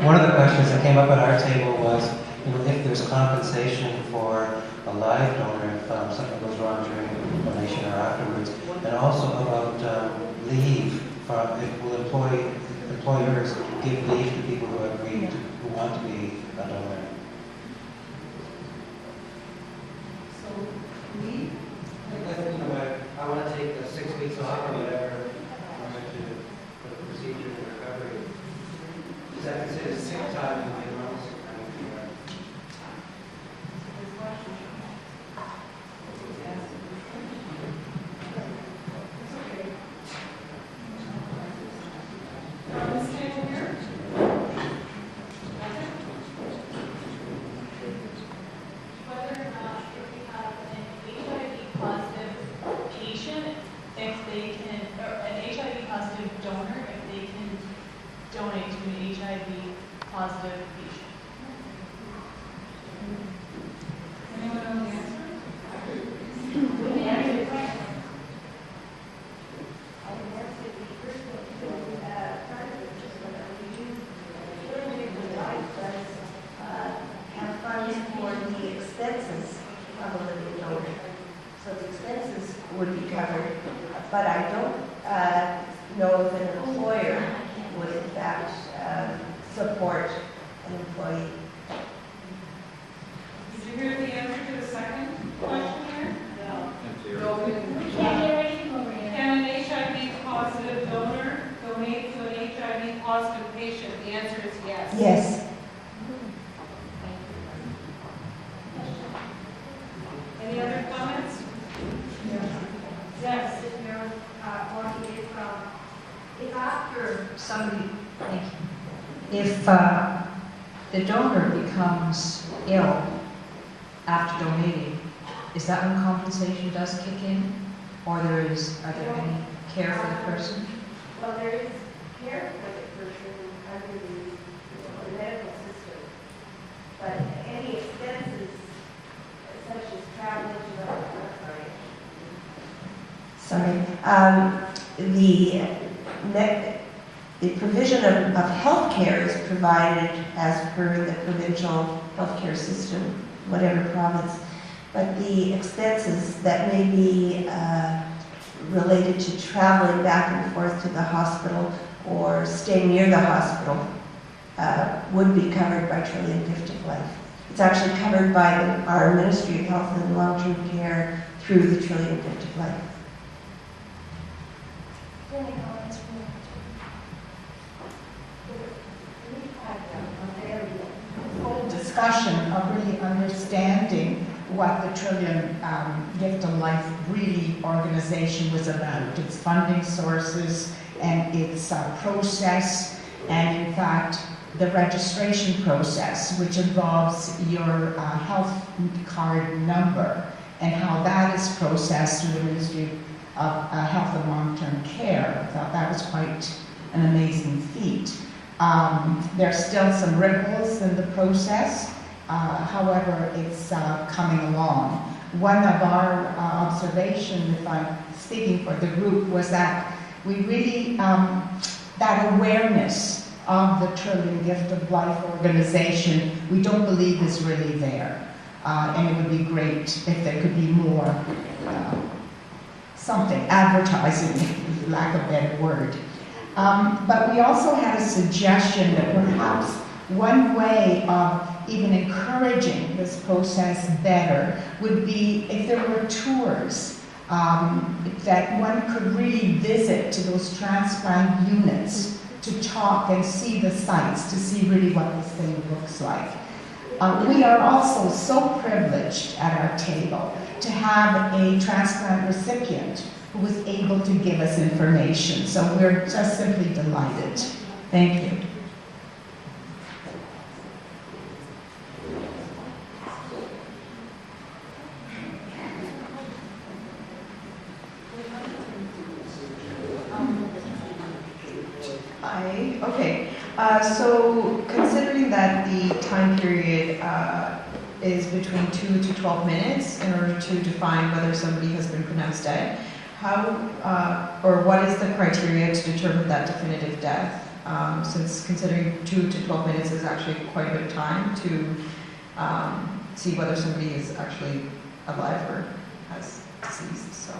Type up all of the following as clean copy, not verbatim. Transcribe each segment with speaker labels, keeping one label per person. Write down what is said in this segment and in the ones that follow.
Speaker 1: One of the questions that came up at our table was, if there's compensation for a live donor if something goes wrong during the donation or afterwards, and also about leave. Will employers give leave to people who agree who want to be a donor?
Speaker 2: So, leave?
Speaker 1: I want to take the 6 weeks off or whatever for the procedure and recovery. Is that considered sick time in my normal sick time?
Speaker 3: But I don't know if an employer would in fact support an employee.
Speaker 2: Did you hear the answer to the second question here? No. Can an HIV positive donor donate to an HIV positive patient? The answer is yes.
Speaker 3: Yes.
Speaker 2: Any other comments? Yes.
Speaker 4: If after somebody, if the donor becomes ill after donating, is that when compensation does kick in? Or are there any care for the person?
Speaker 3: Well, there is care for the person under the medical system, but any expenses such as traveling to the provision of health care is provided as per the provincial healthcare system, whatever province. But the expenses that may be related to traveling back and forth to the hospital or staying near the hospital would be covered by Trillium Gift of Life. It's actually covered by our Ministry of Health and Long-Term Care through the Trillium Gift of Life.
Speaker 5: Any comments from the whole discussion of really understanding what the Trillium Gift of Life really organization was about, its funding sources and its process, and in fact the registration process, which involves your health card number and how that is processed through the Ministry of Health and Long-Term Care. I thought that was quite an amazing feat. There's still some ripples in the process, however, it's coming along. One of our observations, if I'm speaking for the group, was that we really, that awareness of the Trillium Gift of Life organization, we don't believe is really there. And it would be great if there could be more something, advertising, for lack of a better word. But we also had a suggestion that perhaps one way of even encouraging this process better would be if there were tours that one could really visit to those transplant units to talk and see the sites, to see really what this thing looks like. We are also so privileged at our table to have a transplant recipient who was able to give us information. So we're just simply delighted. Thank you.
Speaker 6: Okay. So considering that the time period is between 2 to 12 minutes in order to define whether somebody has been pronounced dead, how or what is the criteria to determine that definitive death? since considering 2 to 12 minutes is actually quite a bit of time to see whether somebody is actually alive or has disease. So.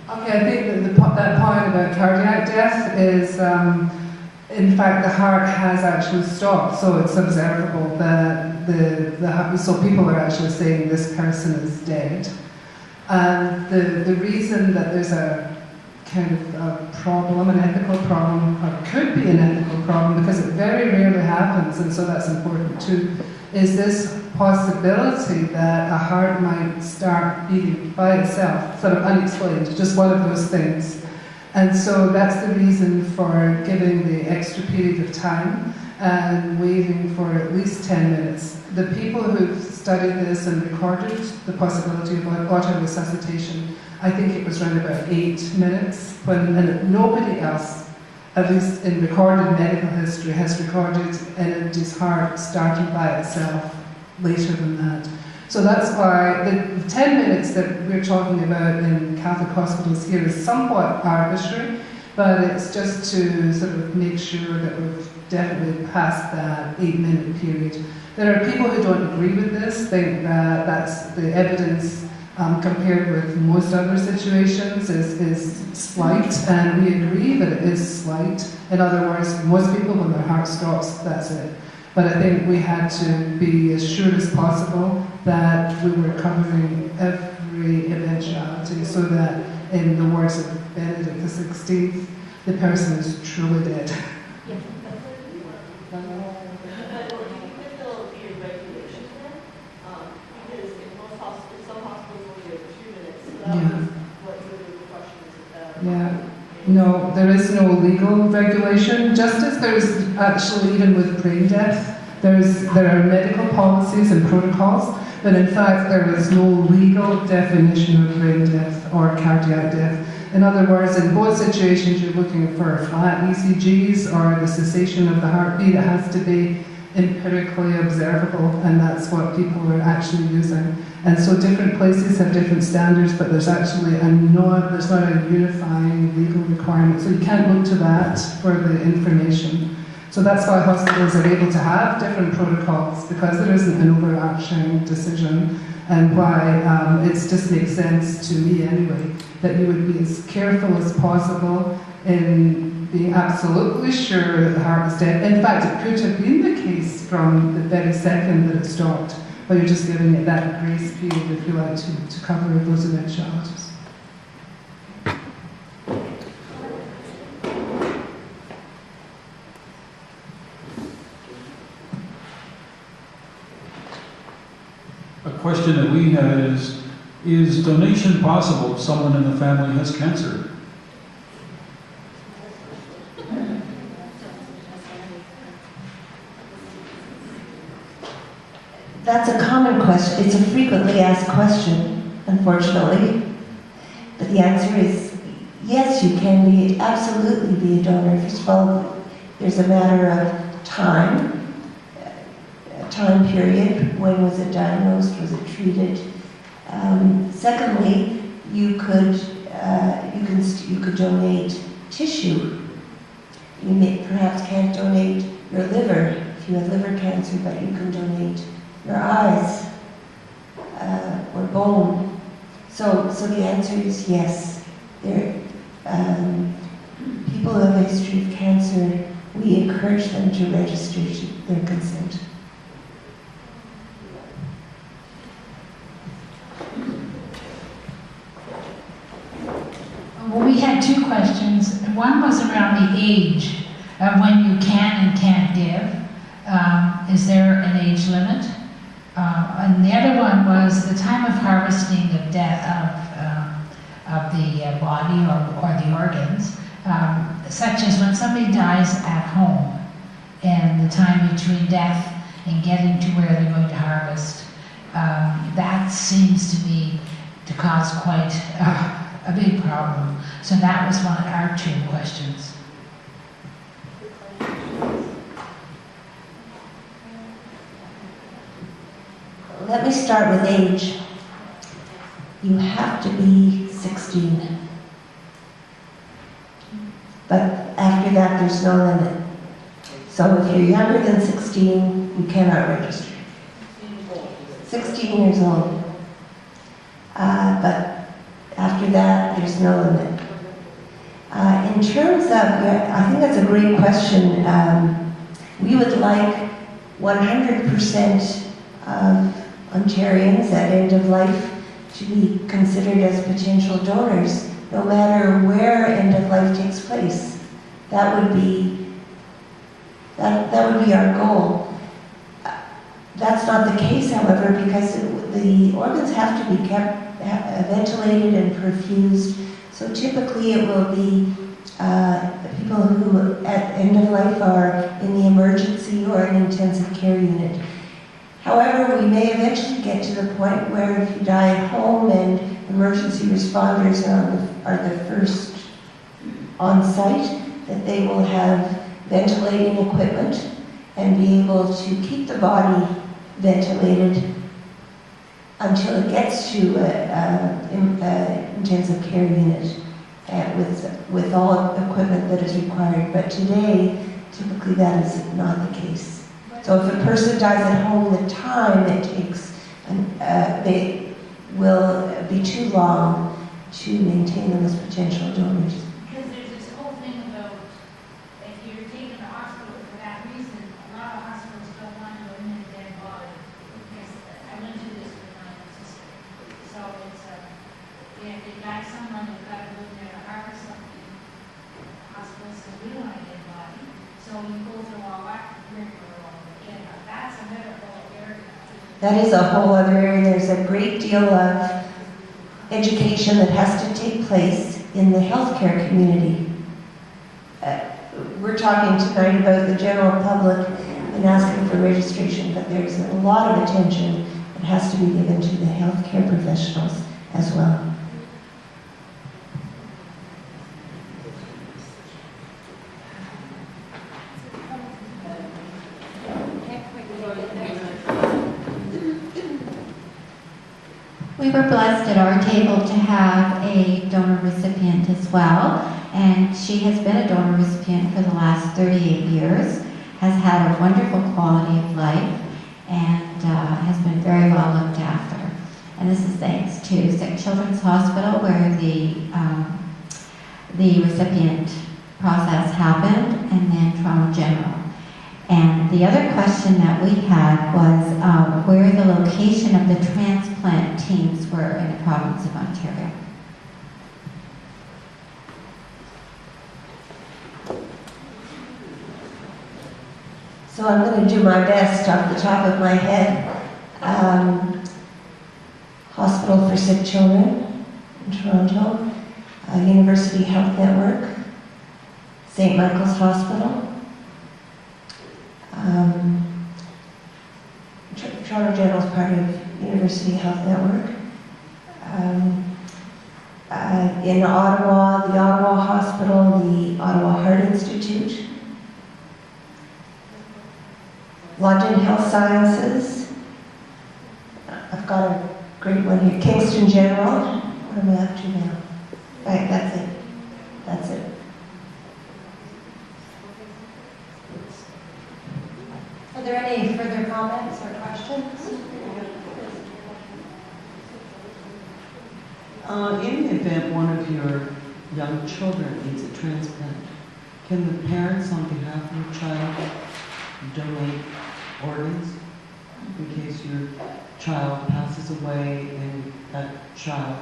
Speaker 7: Okay, I think that point about cardiac death is, in fact, the heart has actually stopped, so it's observable that so people are actually saying this person is dead. And the reason that there's a kind of a problem, an ethical problem, or could be an ethical problem, because it very rarely happens, and so that's important too, is this possibility that a heart might start beating by itself, sort of unexplained, just one of those things. And so that's the reason for giving the extra period of time and waiting for at least 10 minutes. The people who've studied this and recorded the possibility of auto-resuscitation, I think it was around about 8 minutes, and nobody else, at least in recorded medical history, has recorded anybody's heart starting by itself later than that. So that's why the 10 minutes that we're talking about in Catholic hospitals here is somewhat arbitrary, but it's just to sort of make sure that we've definitely passed that 8-minute period. There are people who don't agree with this, think that that's the evidence compared with most other situations is slight, and we agree that it is slight. In other words, most people, when their heart stops, that's it. But I think we had to be as sure as possible that we were covering every eventuality, so that, in the words of Benedict XVI, the person is truly dead. Yeah. No, there is no legal regulation. Just as there is actually, even with brain death, there are medical policies and protocols, but in fact there is no legal definition of brain death or cardiac death. In other words, in both situations you're looking for flat ECGs or the cessation of the heartbeat. It has to be empirically observable, and that's what people are actually using. And so different places have different standards, but there's actually there's not a unifying legal requirement. So you can't look to that for the information. So that's why hospitals are able to have different protocols, because there isn't an overarching decision, and why it just makes sense to me anyway, that you would be as careful as possible in being absolutely sure that the heart is dead. In fact, it could have been the case from the very second that it stopped, but you're just giving it that grace period, if you like, to cover those eventualities.
Speaker 8: A question that we had is donation possible if someone in the family has cancer?
Speaker 3: That's a common question. It's a frequently asked question, unfortunately. But the answer is yes, you can absolutely be a donor. First of all, there's a matter of time, a time period. When was it diagnosed? Was it treated? Secondly, you could donate tissue. You perhaps can't donate your liver if you have liver cancer, but you can donate your eyes or bone. So the answer is yes. People who have a history of cancer, we encourage them to register their consent.
Speaker 9: Well, we had two questions. One was around the age of when you can and can't give. Is there an age limit? And the other one was the time of harvesting of death of the body or the organs, such as when somebody dies at home and the time between death and getting to where they're going to harvest. That seems to me to cause quite a big problem. So that was one of our two questions.
Speaker 3: let me start with age. You have to be 16. But after that, there's no limit. So if you're younger than 16, you cannot register. 16 years old. But after that, there's no limit. In terms of, I think that's a great question. We would like 100% of Ontarians at end of life to be considered as potential donors, no matter where end of life takes place. That would be our goal. That's not the case, however, because the organs have to be kept ventilated and perfused. So typically it will be people who at end of life are in the emergency or an intensive care unit. However, we may eventually get to the point where if you die at home and emergency responders are the first on site, that they will have ventilating equipment and be able to keep the body ventilated until it gets to an intensive care unit with all equipment that is required. But today, typically that is not the case. So if a person dies at home, the time it takes they will be too long to maintain them as potential donors.
Speaker 9: Because there's this whole thing about if you're taken to hospital for that reason, a lot of hospitals don't want to admit a dead body. Because I went through this with my sister. So it's if they die someone, they've got to go there to harvest something. The hospital says we don't want a dead body. So you go through all that rigmarole again. That's another whole area.
Speaker 3: That is a whole other area. There's a great deal of education that has to take place in the healthcare community. We're talking tonight about the general public and asking for registration, but there's a lot of attention that has to be given to the healthcare professionals as well.
Speaker 10: We were blessed at our table to have a donor recipient as well, and she has been a donor recipient for the last 38 years, has had a wonderful quality of life, and has been very well looked after. And this is thanks to Sick Children's Hospital, where the recipient process happened, and then Toronto General. And the other question that we had was where the location of the transplant teams were in the province of Ontario.
Speaker 3: So I'm going to do my best off the top of my head. Hospital for Sick Children in Toronto, University Health Network, St. Michael's Hospital, Toronto General is part of University Health Network. In Ottawa, the Ottawa Hospital, the Ottawa Heart Institute, London Health Sciences. I've got a great one here, Kingston General. What am I up to now? Right, that's it. That's it.
Speaker 11: Are there any further comments or questions?
Speaker 12: In the event one of your young children needs a transplant, can the parents on behalf of your child donate organs in case your child passes away and that child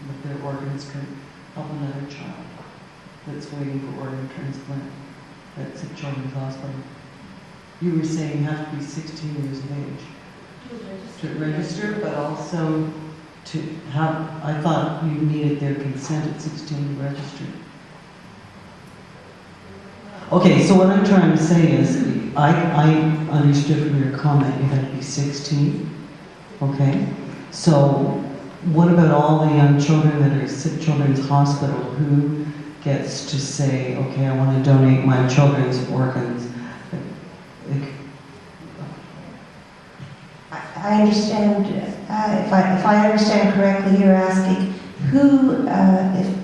Speaker 12: with their organs can help another child that's waiting for organ transplant at Sick Children's Hospital? You were saying you have to be 16 years of age to register, but also to have, I thought you needed their consent at 16 to register. Okay, so what I'm trying to say is, I understood from your comment you had to be 16, okay? So what about all the young children that are at Sick Children's Hospital? Who gets to say, okay, I want to donate my children's organs?
Speaker 3: I understand, if I understand correctly, you're asking who,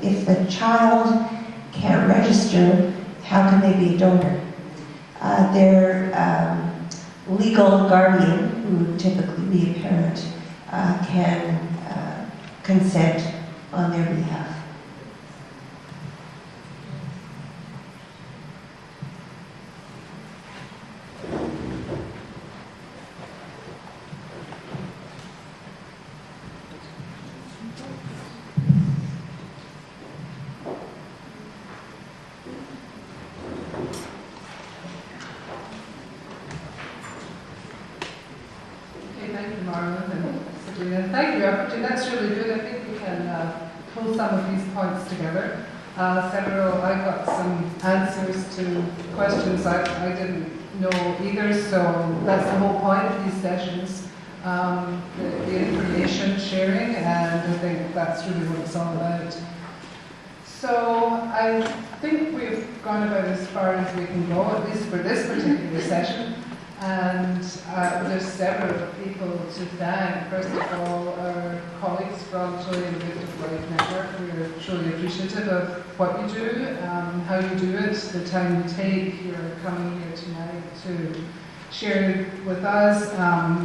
Speaker 3: if the child can't register, how can they be a donor? Their legal guardian, who would typically be a parent, can consent on their behalf.
Speaker 7: Thank you, Marilyn and Sabrina. Thank you, Elphick. That's really good. I think we can pull some of these points together. I got some answers to questions I didn't know either, so that's the whole point of these sessions, the information sharing, and I think that's really what it's all about. So I think we've gone about as far as we can go, at least for this particular session. And there's several people to thank. First of all, our colleagues from Chilean Victim Life Network. We're truly appreciative of what you do, how you do it, the time you take. You're coming here tonight to share with us.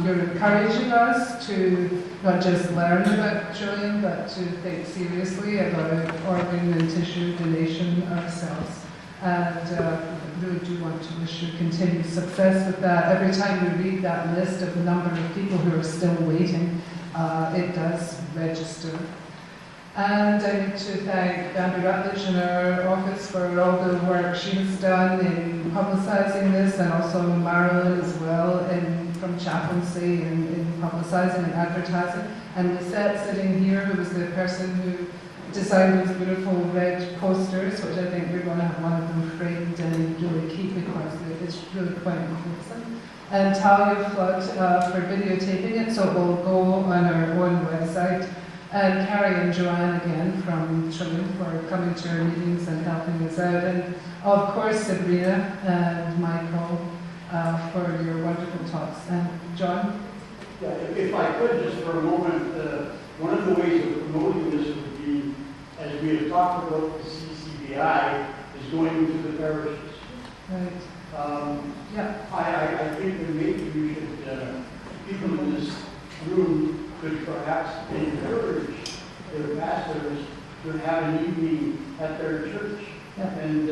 Speaker 7: You're encouraging us to not just learn about Chilean, but to think seriously about organ and tissue donation ourselves. And really do want to wish you continued success with that. Every time we read that list of the number of people who are still waiting, it does register. And I need to thank Bambi Rutledge and our office for all the work she has done in publicising this, and also Marilyn as well from chaplaincy in publicising and advertising. And Lisette sitting here, who was the person who designed those beautiful red posters, which I think we're going to have one of them framed and really keep because it's really quite important. And Talia Flood for videotaping it, so it will go on our own website. And Carrie and Joanne again from Chile for coming to our meetings and helping us out. And of course Sabrina and Michael for your wonderful talks. And John?
Speaker 13: Yeah, if I could just for a moment, one of the ways of promoting this would be, as we have talked about the CCBI, is going into the parishes.
Speaker 7: Right. Yeah.
Speaker 13: I think that maybe we should, people in this room could perhaps encourage their pastors to have an evening at their church.
Speaker 7: Yeah.
Speaker 13: And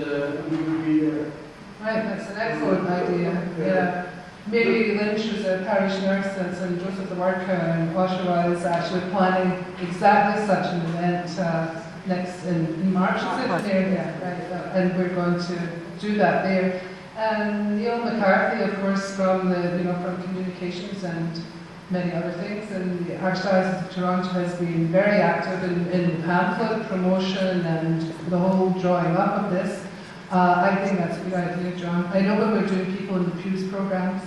Speaker 13: we would be there.
Speaker 7: Right, that's an excellent idea. Yeah. Mary Lynch, who's a parish nurse at St. Joseph the Marca in Oshawa, is actually planning exactly such an event next in March, is it? There, yeah, right. And we're going to do that there. And Neil McCarthy, of course, from from communications and many other things, and the Archdiocese of Toronto has been very active in pamphlet promotion and the whole drawing up of this. I think that's a good idea, John. I know when we're doing people in the pews programs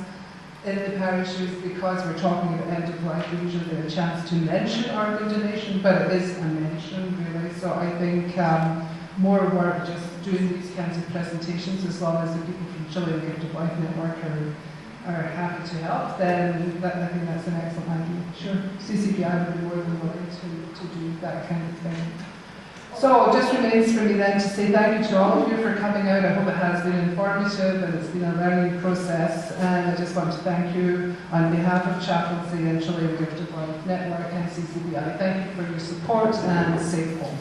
Speaker 7: in the parishes, because we're talking about end of life, we usually get a chance to mention organ donation, but it is a mention really. So I think more work just doing these kinds of presentations, as long as the people from Chilean Gift of Life Network are happy to help, then I think that's an excellent idea. Sure, CCBI would be more than willing to do that kind of thing. So it just remains for me then to say thank you to all of you for coming out. I hope it has been informative and it's been a learning process. And I just want to thank you on behalf of Chaplaincy and Chilean Gift of Life Network and CCBI. Thank you for your support and safe home.